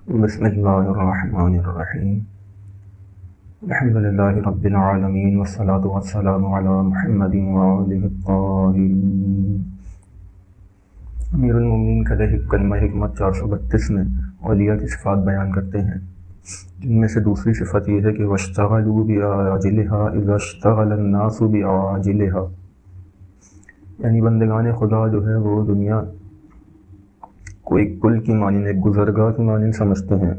بسم اللہ الرحمن الرحیم الحمد للہ رب العالمین والصلاة والسلام علی محمد وآلہ الطاہرین۔ امیر المومنین کا کلمہ حکمت 432 میں اولیاء کی صفات بیان کرتے ہیں، جن میں سے دوسری صفت یہ ہے کہ وَاشْتَغَلُوا بِعَاجِلِهَا اِذَا اشْتَغَلَ النَّاسُ بِعَاجِلِهَا، یعنی بندگان خدا جو ہے وہ دنیا کو ایک پل کی مانند، ایک گزرگاہ کی مانند سمجھتے ہیں۔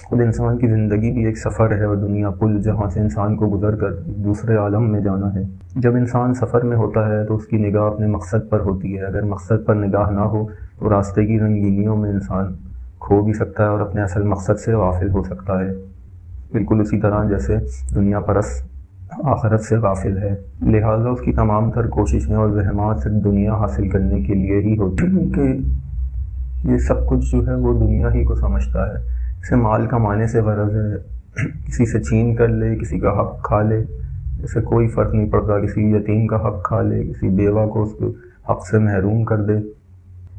خود انسان کی زندگی بھی ایک سفر ہے، اور دنیا پل جہاں سے انسان کو گزر کر دوسرے عالم میں جانا ہے۔ جب انسان سفر میں ہوتا ہے تو اس کی نگاہ اپنے مقصد پر ہوتی ہے۔ اگر مقصد پر نگاہ نہ ہو تو راستے کی رنگینیوں میں انسان کھو بھی سکتا ہے اور اپنے اصل مقصد سے غافل ہو سکتا ہے، بالکل اسی طرح جیسے دنیا پرست آخرت سے غافل ہے۔ لہٰذا اس کی تمام تر کوششیں اور زحمات صرف دنیا حاصل کرنے کے لیے ہی ہوتی ہیں کہ یہ سب کچھ جو ہے وہ دنیا ہی کو سمجھتا ہے۔ اسے مال کمانے سے غرض ہے، کسی سے چھین کر لے، کسی کا حق کھا لے، اسے کوئی فرق نہیں پڑتا، کسی یتیم کا حق کھا لے، کسی بیوہ کو اس کے حق سے محروم کر دے،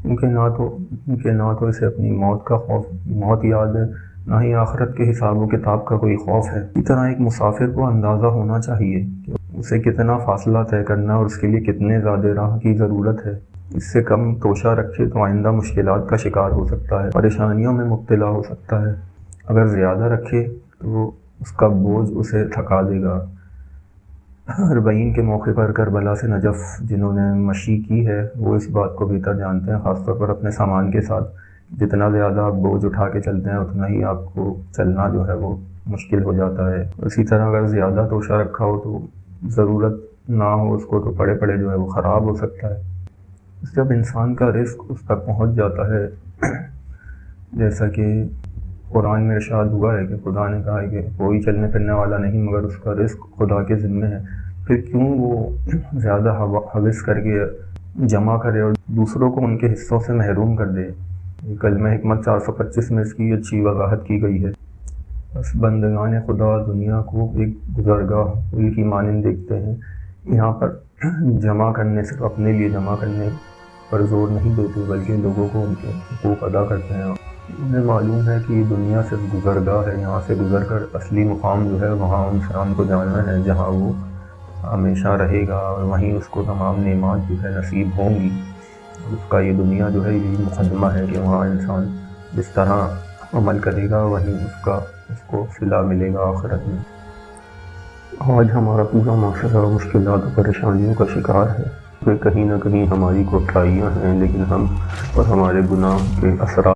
کیونکہ نہ تو اسے اپنی موت یاد ہے، نہ ہی آخرت کے حساب و کتاب کا کوئی خوف ہے۔ اسی طرح ایک مسافر کو اندازہ ہونا چاہیے کہ اسے کتنا فاصلہ طے کرنا اور اس کے لیے کتنے زیادہ راہ کی ضرورت ہے۔ اس سے کم توشہ رکھے تو آئندہ مشکلات کا شکار ہو سکتا ہے، پریشانیوں میں مبتلا ہو سکتا ہے۔ اگر زیادہ رکھے تو اس کا بوجھ اسے تھکا دے گا۔ 40 کے موقع پر کربلا سے نجف جنہوں نے مشی کی ہے وہ اس بات کو بہتر جانتے ہیں، خاص طور پر اپنے سامان کے ساتھ۔ جتنا زیادہ آپ بوجھ اٹھا کے چلتے ہیں اتنا ہی آپ کو چلنا جو ہے وہ مشکل ہو جاتا ہے۔ اسی طرح اگر زیادہ توشہ رکھا ہو تو ضرورت نہ ہو اس کو تو پڑے پڑے جو ہے وہ خراب ہو سکتا ہے۔ جب انسان کا رزق اس تک پہنچ جاتا ہے، جیسا کہ قرآن میں ارشاد ہوا ہے کہ خدا نے کہا ہے کہ کوئی چلنے پھرنے والا نہیں مگر اس کا رزق خدا کے ذمے ہے، پھر کیوں وہ زیادہ حوث کر کے جمع کرے اور دوسروں کو ان کے حصوں سے محروم کر دے۔ کلمہ حکمت 425 میں اس کی اچھی وضاحت کی گئی ہے۔ بس بندگان خدا دنیا کو ایک گزرگاہ پل کی مانند دیکھتے ہیں، یہاں پر جمع کرنے، صرف اپنے لیے جمع کرنے پر زور نہیں دیتے بلکہ لوگوں کو ان کے حقوق ادا کرتے ہیں۔ انہیں معلوم ہے کہ یہ دنیا صرف گزرگاہ ہے، یہاں سے گزر کر اصلی مقام جو ہے وہاں انسان کو جانا ہے، جہاں وہ ہمیشہ رہے گا اور وہیں اس کو تمام نعمات جو ہے نصیب ہوں گی۔ اس کا یہ دنیا جو ہے یہی مقدمہ ہے کہ وہاں انسان جس طرح عمل کرے گا وہیں اس کو صلہ ملے گا آخرت میں۔ آج ہمارا پورا معاشرہ مشکلات و پریشانیوں کا شکار ہے، کہ کہیں نہ کہیں ہماری کوتاہیاں ہیں، لیکن ہم اور ہمارے گناہ کے اثرات